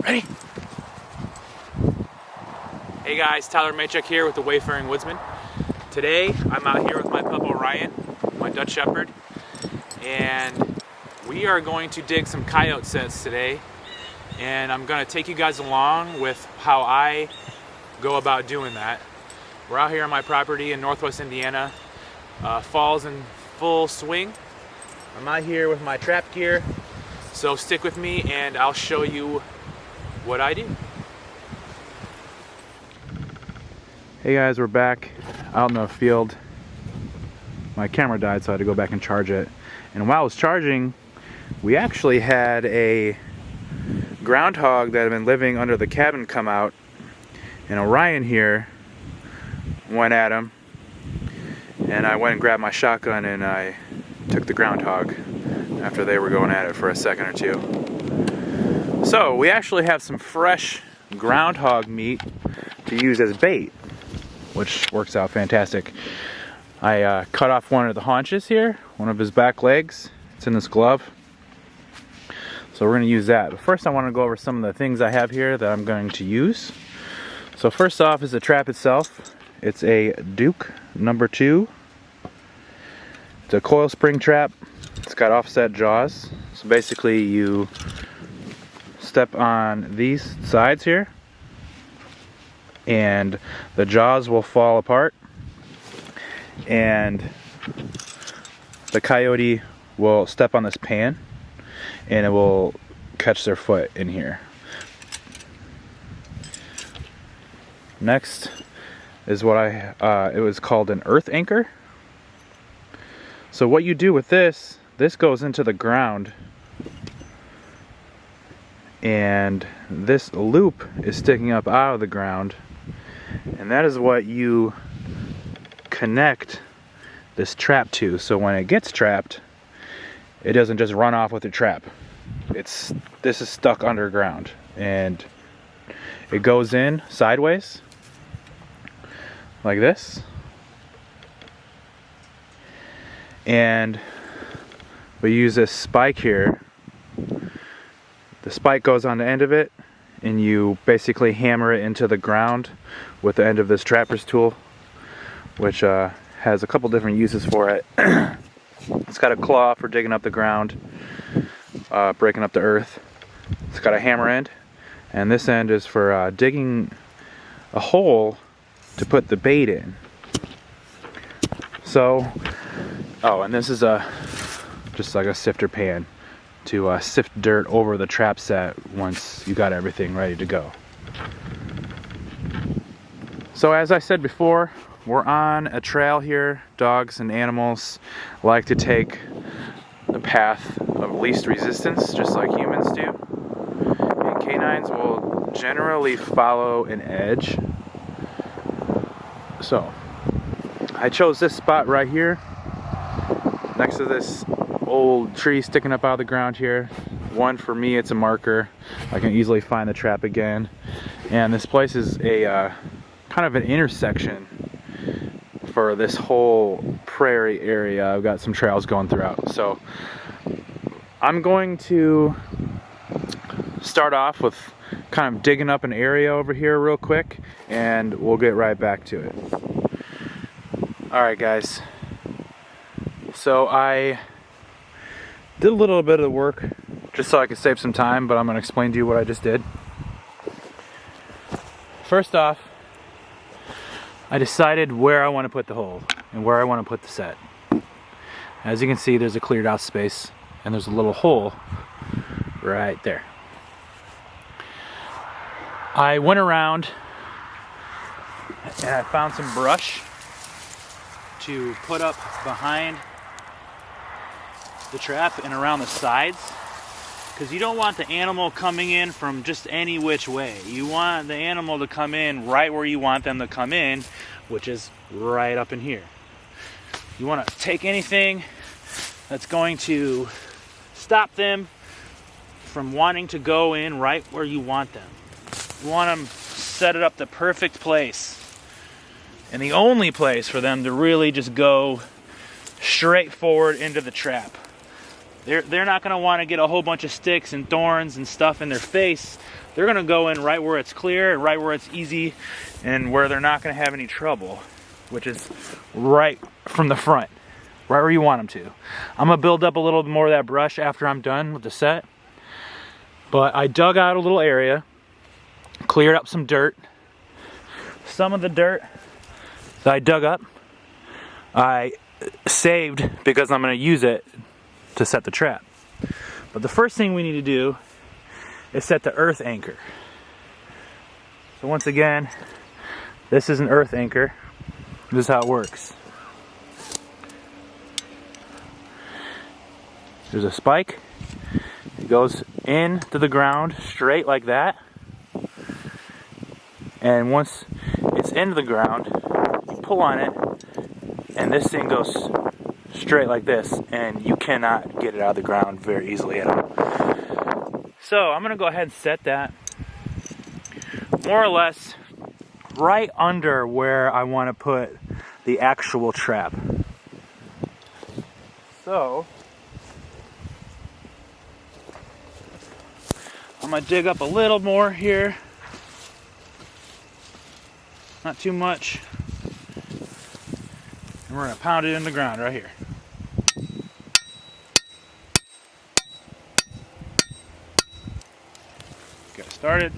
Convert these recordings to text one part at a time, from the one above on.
Ready? Hey guys, Tyler Maychuk here with the Wayfaring Woodsman. Today, I'm out here with my pup Orion, my Dutch Shepherd, and we are going to dig some coyote sets today. And I'm gonna take you guys along with how I go about doing that. We're out here on my property in Northwest Indiana. Fall's in full swing. I'm out here with my trap gear, so stick with me and I'll show you what I do. Hey guys, we're back out in the field. My camera died, so I had to go back and charge it. And while I was charging, we actually had a groundhog that had been living under the cabin come out, and Orion here went at him, and I went and grabbed my shotgun and I took the groundhog after they were going at it for a second or two. So we actually have some fresh groundhog meat to use as bait, which works out fantastic. I cut off one of the haunches here, one of his back legs. It's in this glove. So we're going to use that. But first I want to go over some of the things I have here that I'm going to use. So first off is the trap itself. It's a Duke number 2. It's a coil spring trap. It's got offset jaws. So basically you step on these sides here and the jaws will fall apart and the coyote will step on this pan and it will catch their foot in here. Next is what it was called an earth anchor. So what you do with this goes into the ground, and this loop is sticking up out of the ground, and that is what you connect this trap to. So when it gets trapped, it doesn't just run off with the trap. This is stuck underground, and it goes in sideways like this, and we use this spike here. The spike goes on the end of it, and you basically hammer it into the ground with the end of this trapper's tool, which has a couple different uses for it. It's got a claw for digging up the ground, breaking up the earth. It's got a hammer end, and this end is for digging a hole to put the bait in. So, and this is just like a sifter pan to sift dirt over the trap set once you got everything ready to go. So as I said before, we're on a trail here. Dogs and animals like to take the path of least resistance, just like humans do. And canines will generally follow an edge. So I chose this spot right here, next to this old tree sticking up out of the ground here. One, for me, it's a marker. I can easily find the trap again. And this place is a kind of an intersection for this whole prairie area. I've got some trails going throughout. So I'm going to start off with kind of digging up an area over here real quick, and we'll get right back to it. Alright guys, so I did a little bit of the work just so I could save some time, but I'm going to explain to you what I just did. First off, I decided where I want to put the hole and where I want to put the set. As you can see, there's a cleared out space and there's a little hole right there. I went around and I found some brush to put up behind the trap and around the sides, because you don't want the animal coming in from just any which way. You want the animal to come in right where you want them to come in, which is right up in here. You want to take anything that's going to stop them from wanting to go in right where you want them. You want them set it up the perfect place, and the only place for them to really just go straight forward into the trap. They're not going to want to get a whole bunch of sticks and thorns and stuff in their face they're gonna go in right where it's clear and right where it's easy and where they're not gonna have any trouble, which is right from the front, right where you want them to. I'm gonna build up a little more of that brush after I'm done with the set, but I dug out a little area, cleared up some dirt. Some of the dirt that I dug up, I saved because I'm going to use it to set the trap. But the first thing we need to do is set the earth anchor. So once again, this is an earth anchor. This is how it works. There's a spike. It goes into the ground straight like that. And once it's into the ground, you pull on it, and this thing goes straight like this, and you cannot get it out of the ground very easily at all. So I'm gonna go ahead and set that more or less right under where I want to put the actual trap. So I'm gonna dig up a little more here. Not too much. And we're gonna pound it in the ground right here. Get it started.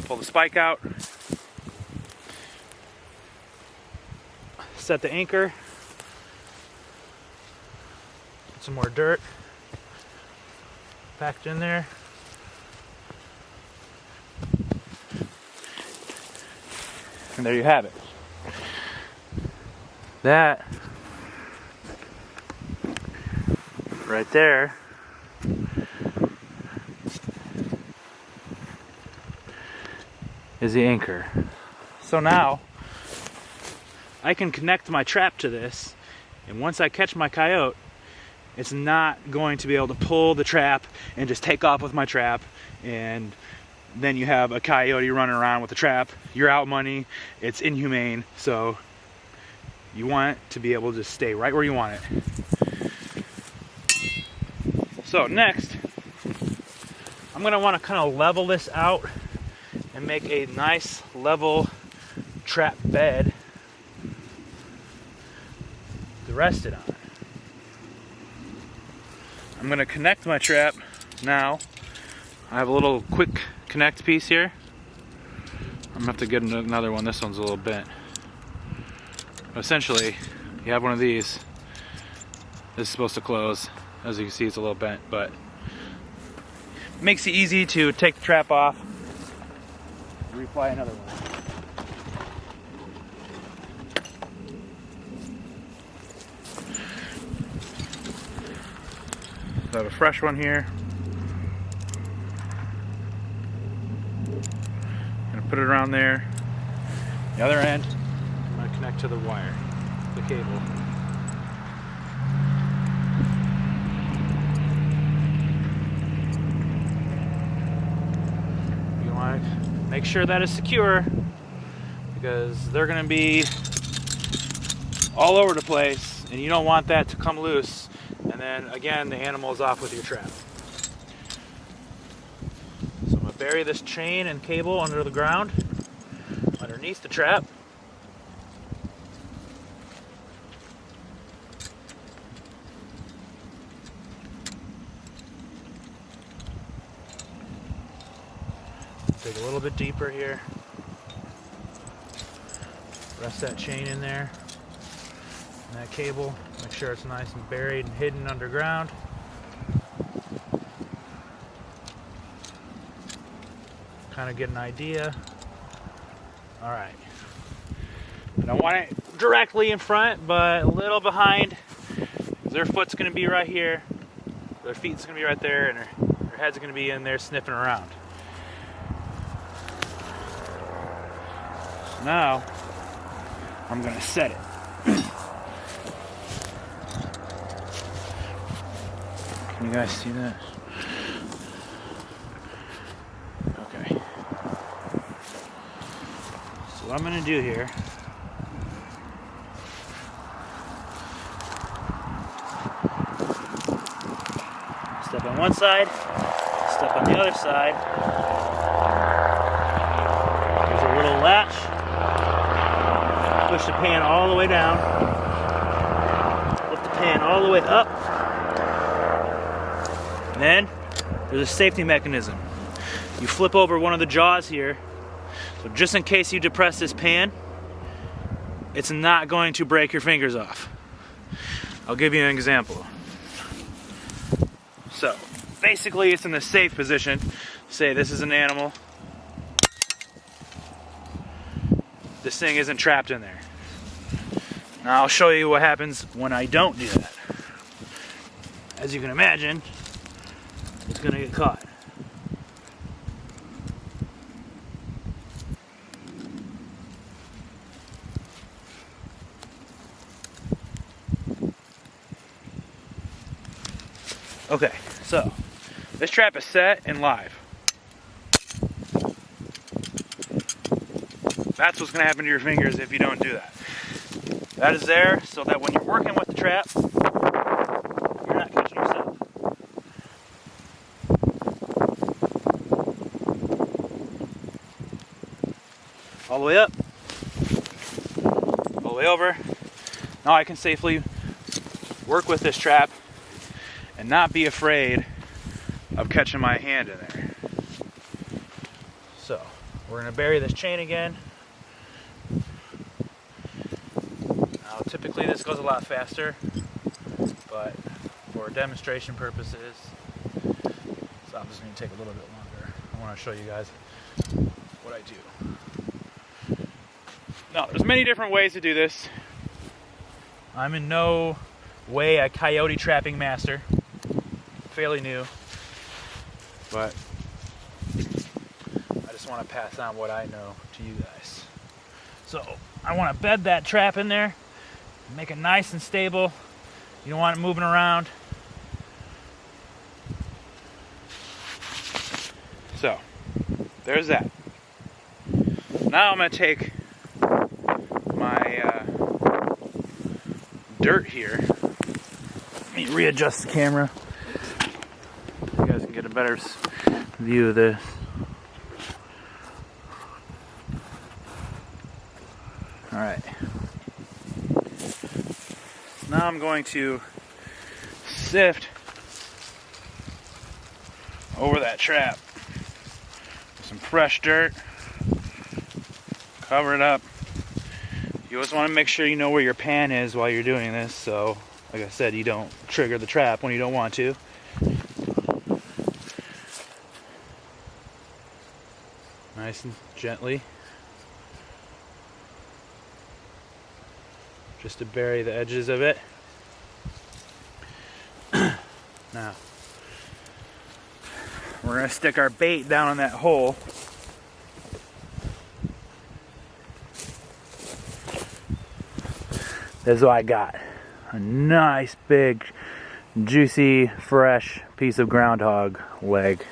Pull the spike out. Set the anchor. Put some more dirt packed in there. And there you have it. That right there is the anchor. So now I can connect my trap to this, and once I catch my coyote, it's not going to be able to pull the trap and just take off with my trap, and then you have a coyote running around with the trap. You're out money. It's inhumane. So you want it to be able to stay right where you want it. So next, I'm going to want to kind of level this out and make a nice level trap bed to rest it on. I'm going to connect my trap now. I have a little quick connect piece here. I'm going to have to get another one. This one's a little bent. But essentially, you have one of these. This is supposed to close. As you can see, it's a little bent, but it makes it easy to take the trap off and reply another one. I have a fresh one here. I'm gonna put it around there. The other end, I'm gonna connect to the wire, the cable. You want to make sure that is secure because they're gonna be all over the place, and you don't want that to come loose. And then again, the animal is off with your trap. So I'm going to bury this chain and cable under the ground, underneath the trap. Dig a little bit deeper here. Rest that chain in there. And that cable, make sure it's nice and buried and hidden underground. Kind of get an idea. All right. I don't want it directly in front, but a little behind. Their foot's going to be right here. Their feet's going to be right there, and their head's going to be in there sniffing around. So now, I'm going to set it. Can you guys see that? Okay. So what I'm going to do here, step on one side, step on the other side. There's a little latch. Push the pan all the way down. Lift the pan all the way up. And then there's a safety mechanism. You flip over one of the jaws here. So just in case you depress this pan, it's not going to break your fingers off. I'll give you an example. So basically it's in the safe position. Say this is an animal. This thing isn't trapped in there. Now I'll show you what happens when I don't do that. As you can imagine, it's gonna get caught. Okay, so this trap is set and live. That's what's going to happen to your fingers if you don't do that. That is there so that when you're working with the trap, you're not catching yourself. All the way up, all the way over. Now I can safely work with this trap and not be afraid of catching my hand in there. So, we're going to bury this chain again. Now, typically this goes a lot faster, but for demonstration purposes, it's obviously going to take a little bit longer. I want to show you guys what I do. Now, there's many different ways to do this. I'm in no way a coyote trapping master. Fairly new, but I just want to pass on what I know to you guys. So I want to bed that trap in there, make it nice and stable. You don't want it moving around. So there's that. Now I'm going to take my dirt here. Let me readjust the camera. You guys can get a better view of this. Alright. Now I'm going to sift over that trap with some fresh dirt. Cover it up. You always want to make sure you know where your pan is while you're doing this, so like I said, you don't trigger the trap when you don't want to. Nice and gently. Just to bury the edges of it. Now, we're going to stick our bait down in that hole. This is what I got. A nice, big, juicy, fresh piece of groundhog leg.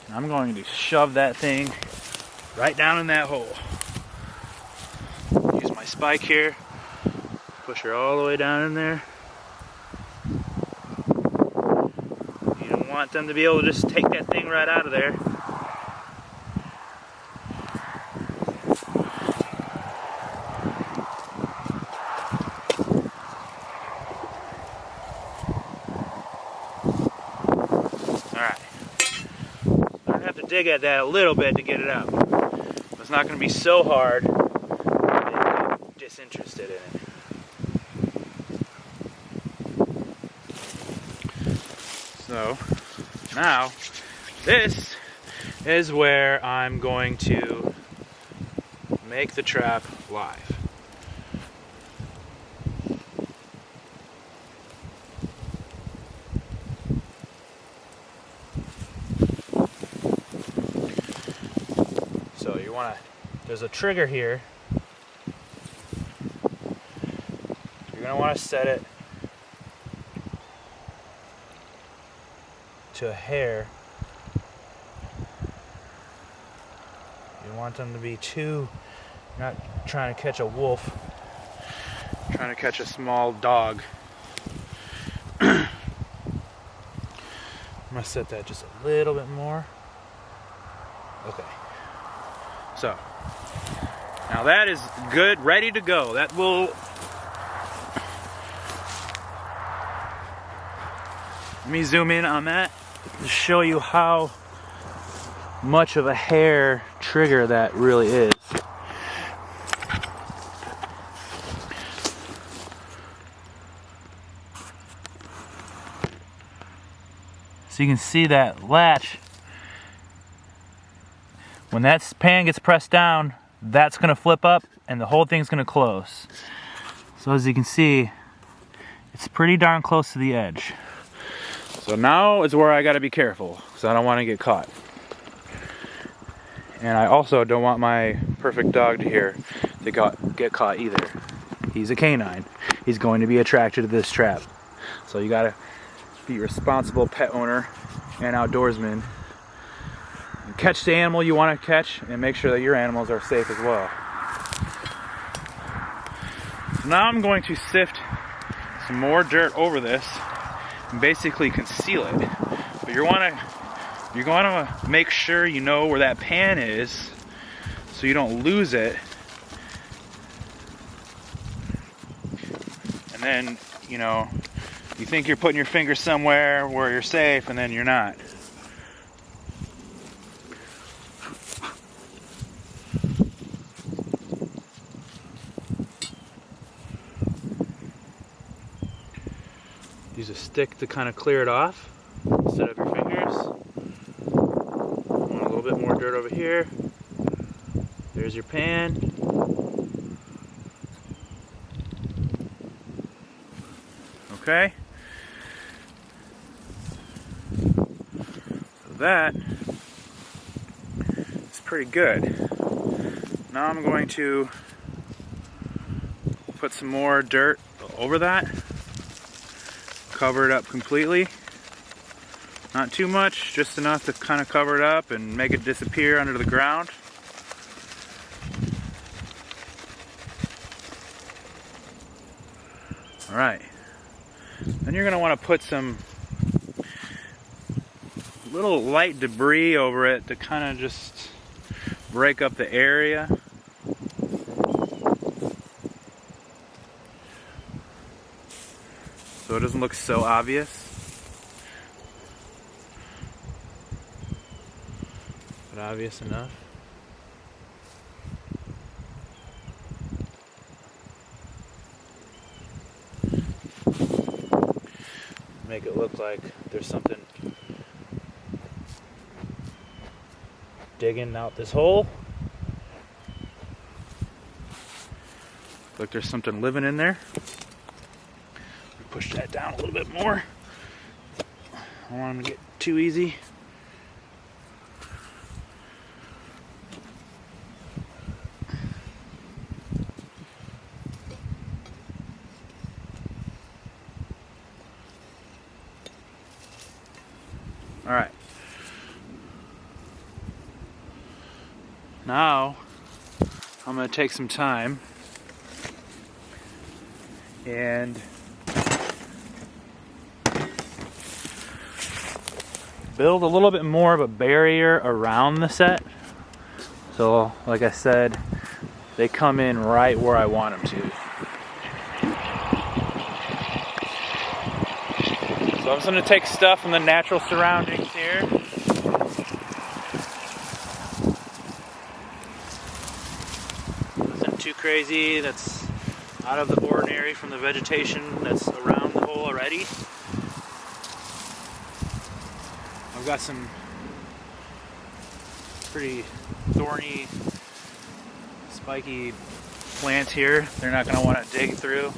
And I'm going to shove that thing right down in that hole. Use my spike here. Push her all the way down in there. You don't want them to be able to just take that thing right out of there. Dig at that a little bit to get it out. It's not going to be so hard that you're disinterested in it. So now this is where I'm going to make the trap live. So you want to, there's a trigger here. You're going to want to set it to a hair. You don't want them to be too Not trying to catch a wolf, trying to catch a small dog. I'm gonna set that just a little bit more. Okay. So, now that is good, ready to go. That will... Let me zoom in on that to show you how much of a hair trigger that really is. So you can see that latch. When that pan gets pressed down, that's going to flip up and the whole thing's going to close. So as you can see, it's pretty darn close to the edge. So now is where I got to be careful, because I don't want to get caught. And I also don't want my perfect dog to get caught either. He's a canine. He's going to be attracted to this trap. So you got to be a responsible pet owner and outdoorsman. And catch the animal you want to catch and make sure that your animals are safe as well. So now I'm going to sift some more dirt over this and basically conceal it. But you're going to make sure you know where that pan is so you don't lose it. And then, you know, you think you're putting your finger somewhere where you're safe, and then you're not. Use a stick to kind of clear it off instead of your fingers. Want a little bit more dirt over here. There's your pan. Okay. So that is pretty good. Now I'm going to put some more dirt over that. Cover it up completely. Not too much, just enough to kind of cover it up and make it disappear under the ground. Alright. Then you're going to want to put some little light debris over it to kind of just break up the area. So it doesn't look so obvious. But obvious enough. Make it look like there's something digging out this hole. Look like there's something living in there. Push that down a little bit more. I don't want them to get too easy. All right. Now I'm going to take some time and build a little bit more of a barrier around the set. So, like I said, they come in right where I want them to. So I'm just going to take stuff from the natural surroundings here. Nothing too crazy that's out of the ordinary from the vegetation that's around the hole already. I've got some pretty thorny, spiky plants here. They're not going to want to dig through.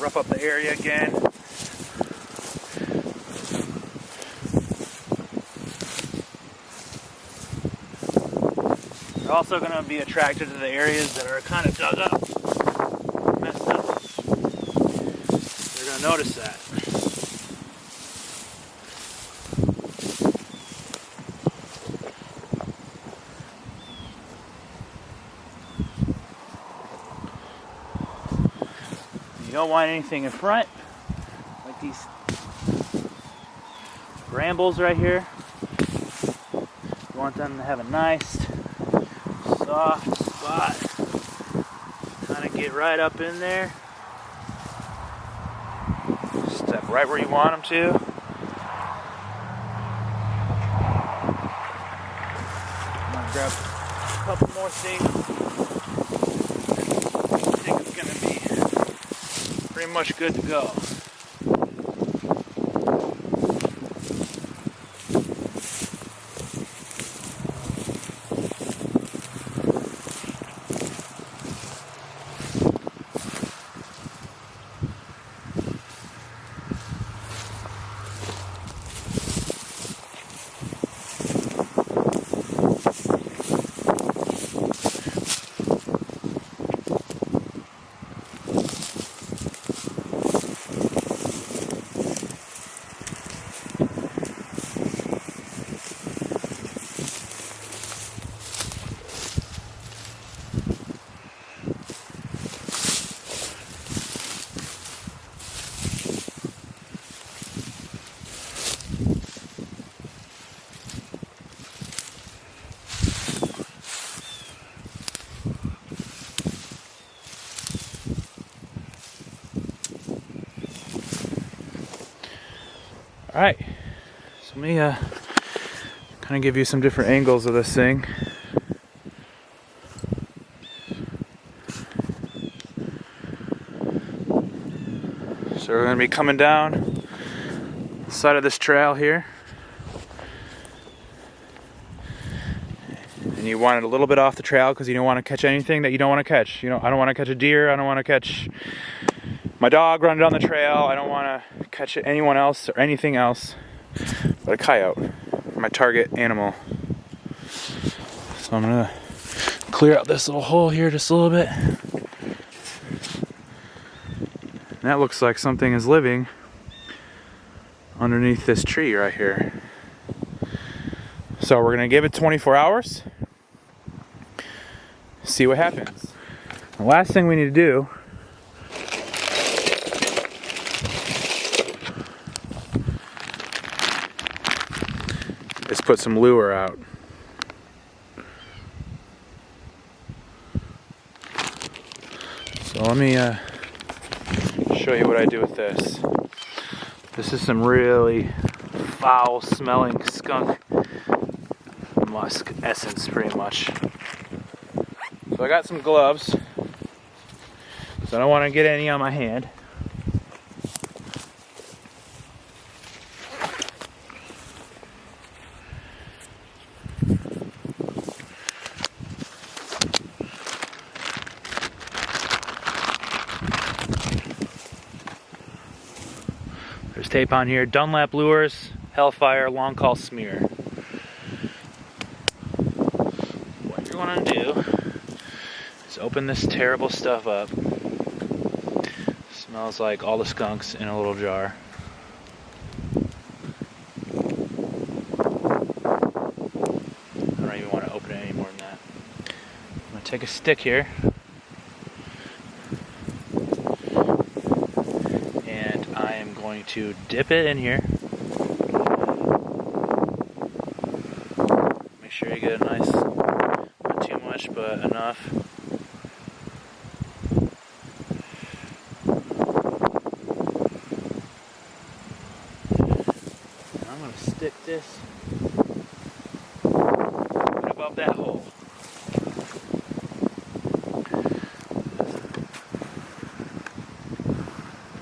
Rough up the area again. They're also going to be attracted to the areas that are kind of dug up. Messed up. They're going to notice that. don't want anything in front, like these brambles right here. You want them to have a nice, soft spot. Kind of get right up in there. Step right where you want them to. I'm gonna grab a couple more things. I think it's gonna be pretty much good to go. All right, so let me kind of give you some different angles of this thing. So we're going to be coming down the side of this trail here. And you want it a little bit off the trail because you don't want to catch anything that you don't want to catch. You know, I don't want to catch a deer, I don't want to catch my dog running down the trail, I don't want to catch anyone else or anything else but a coyote, my target animal. So I'm gonna clear out this little hole here just a little bit. And that looks like something is living underneath this tree right here. So we're gonna give it 24 hours, see what happens. The last thing we need to do is put some lure out. So let me show you what I do with this. This is some really foul smelling skunk musk essence pretty much. So I got some gloves, so I don't want to get any on my hand. There's tape on here, Dunlap Lures, Hellfire, Long Call Smear. What you're gonna do is open this terrible stuff up. Smells like all the skunks in a little jar. I don't even want to open it any more than that. I'm gonna take a stick here. To dip it in here. Make sure you get a nice, not too much, but enough. And I'm going to stick this right above that hole.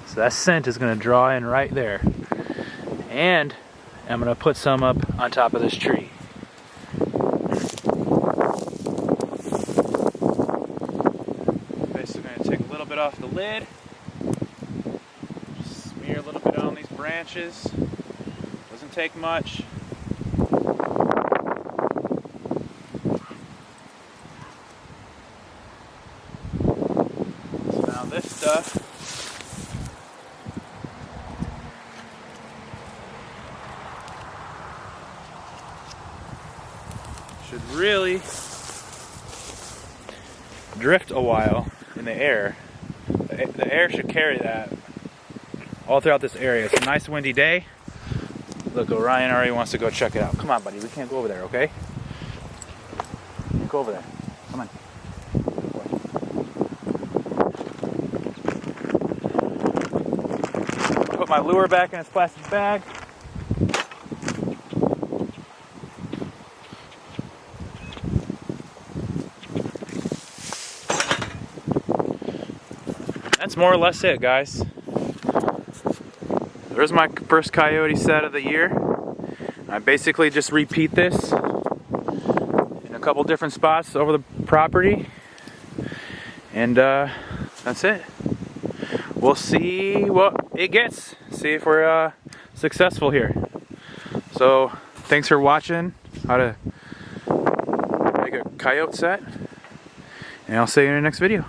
So that scent is going to draw in right there. And I'm going to put some up on top of this tree. Basically going to take a little bit off the lid. Just smear a little bit on these branches. Doesn't take much. So now this stuff should really drift a while in the air. The air should carry that all throughout this area. It's a nice windy day. Look, Orion already wants to go check it out. Come on, buddy. We can't go over there, okay? Can't go over there. Come on. Put my lure back in its plastic bag. That's more or less it, guys. There's my first coyote set of the year. I basically just repeat this in a couple different spots over the property. And that's it. We'll see what it gets. See if we're successful here. So thanks for watching how to make a coyote set. And I'll see you in the next video.